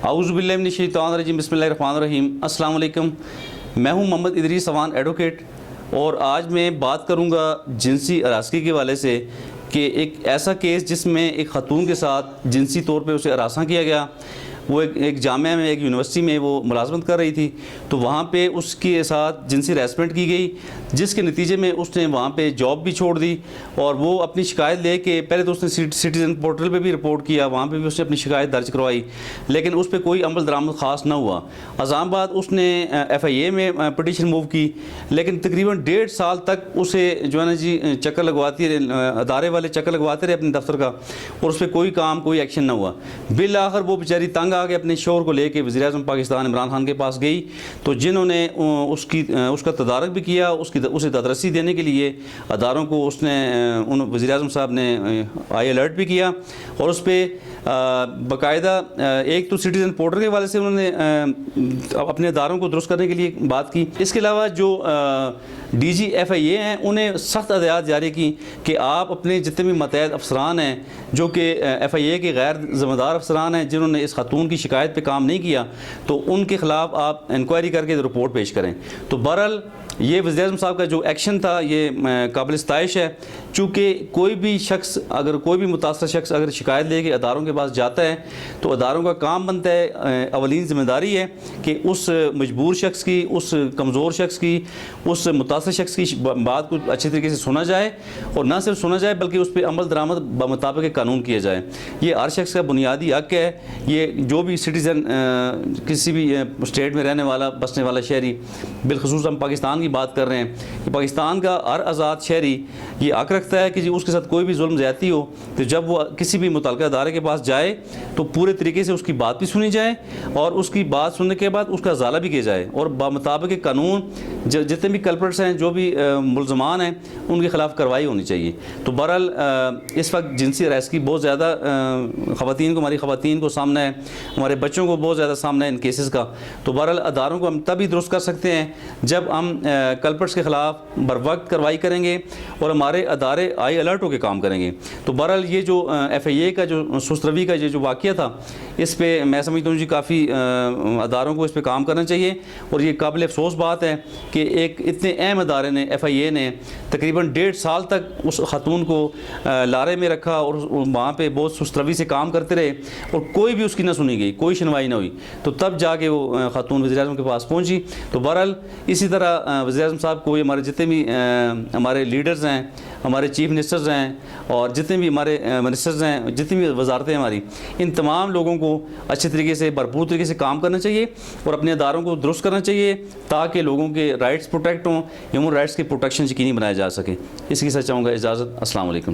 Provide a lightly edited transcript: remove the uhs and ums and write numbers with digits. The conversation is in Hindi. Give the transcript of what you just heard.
औज़ुबिल्लाहिमिनश्शैतानिर्रजीम बिस्मिल्लाहिर्रहमानिर्रहीम। अस्सलाम वालेकुम। मैं हूं मोहम्मद इदरीस अवान एडवोकेट और आज मैं बात करूंगा जिनसी हरासगी के हवाले से कि एक ऐसा केस जिसमें एक ख़ातून के साथ जिनसी तौर पे उसे हरासा किया गया। वो एक जामिया में, एक यूनिवर्सिटी में वो मुलाजमत कर रही थी, तो वहाँ पे उसके साथ जिनसी हरासमेंट की गई, जिसके नतीजे में उसने वहाँ पे जॉब भी छोड़ दी और वो अपनी शिकायत लेके पहले तो उसने सिटीज़न पोर्टल पे भी रिपोर्ट किया, वहाँ पे भी उसने अपनी शिकायत दर्ज करवाई, लेकिन उस पर कोई अमल दरामद ख़ास ना हुआ। अज़ाम बाद उसने FIA में पटिशन मूव की, लेकिन तकरीबन 1.5 साल तक उसे जो है ना जी चक्कर लगवाती रहे, अदारे वाले चक्कर लगवाते रहे अपने दफ्तर का, और उस पर कोई काम, कोई एक्शन ना हुआ। बिल आखिर वो बेचारी तंग आगे अपने शोहर को लेके वज़ीर-ए-आज़म पाकिस्तान इमरान खान के पास गई, तो जिन्होंने उसका तदारक भी किया, उसे तदरसी देने के लिए अदारों को उसने वज़ीर-ए-आज़म साहब ने हाई अलर्ट भी किया और उस पर बाकायदा एक तो सिटीज़न पोर्टल के हवाले से उन्होंने अपने अदारों को दुरुस्त करने के लिए बात की। इसके अलावा जो DG FIA हैं उन्हें सख्त हदायत जारी की कि आप अपने जितने भी मतहत अफसरान हैं जो कि FIA के गैर ज़िम्मेदार अफसरान हैं जिन्होंने इस खातून की शिकायत पे काम नहीं किया, तो उनके ख़िलाफ़ आप इंक्वायरी करके रिपोर्ट पेश करें। तो बहरहाल ये वज़ीर-ए-आज़म साहब का जो एक्शन था ये काबिल इस्ताइश है, चूँकि कोई भी शख्स, अगर कोई भी मुतासर शख्स अगर शिकायत लेके अदारों के पास जाता है तो अदारों का काम बनता है, अवलीन ज़िम्मेदारी है कि उस मजबूर शख्स की, उस कमज़ोर शख्स की, उस मुतासर शख्स की बात को अच्छे तरीके से सुना जाए और ना सिर्फ सुना जाए बल्कि उस पर अमल दरामद बमुताबिक कानून किया जाए। ये हर शख्स का बुनियादी हक़ है। ये जो भी सिटीज़न किसी भी स्टेट में रहने वाला, बसने वाला शहरी, बिलखसूस हम पाकिस्तान की बात कर रहे हैं कि पाकिस्तान का हर आज़ाद शहरी ये हक़ रखता है कि जी उसके साथ कोई भी जुल्म ज़्यादती हो तो जब वो किसी भी मुतल्लिक़ा अदारे के पास जाए तो पूरे तरीके से उसकी बात भी सुनी जाए और उसकी बात सुनने के बाद उसका इज़ाला भी किया जाए और बामुताबिक कानून जितने भी कल्प्रिट्स हैं, जो भी मुल्ज़मान हैं, उनके ख़िलाफ़ कार्रवाई होनी चाहिए। तो बहरहाल इस वक्त जिनसी हरासगी बहुत ज़्यादा हमारी ख़वातीन को सामना है, हमारे बच्चों को बहुत ज़्यादा सामना है इन केसेस का। तो बहरहाल अदारों को हम तभी दुरुस्त कर सकते हैं जब हम कल्प्रिट्स के ख़िलाफ़ बर वक्त कार्रवाई करेंगे और हमारे अदारे हाई अलर्ट होकर काम करेंगे। तो बहरहाल ये जो FIA का जो सुस्त रवि का ये जो वाक़या था, इस पर मैं समझता हूँ जी काफ़ी अदारों को इस पर काम करना चाहिए और ये काबिल अफसोस बात है कि एक इतने अहम अदारे ने, FIA ने तकरीबन 1.5 साल तक उस खातून को लारे में रखा और वहाँ पर बहुत सुस्त रवि से काम करते रहे और कोई भी उसकी ना सुनी गई, कोई सुनवाई ना हुई, तो तब जाके वो खातून वज़ीर-ए-आज़म के पास पहुँची। तो बहरहाल इसी तरह वज़ीर-ए-आज़म साहब को, हमारे जितने भी हमारे लीडर्स हैं, हमारे चीफ मिनिस्टर्स हैं और जितने भी हमारे मिनिस्टर्स हैं, जितनी भी वजारतें हमारी, इन तमाम लोगों को अच्छे तरीके से, भरपूर तरीके से काम करना चाहिए और अपने अदारों को दुरुस्त करना चाहिए ताकि लोगों के राइट्स प्रोटेक्ट हों, ह्यूमन राइट्स की प्रोटेक्शन यकीनी बनाया जा सके। इसके साथ चाहूँगा इजाज़त। अस्सलाम वालेकुम।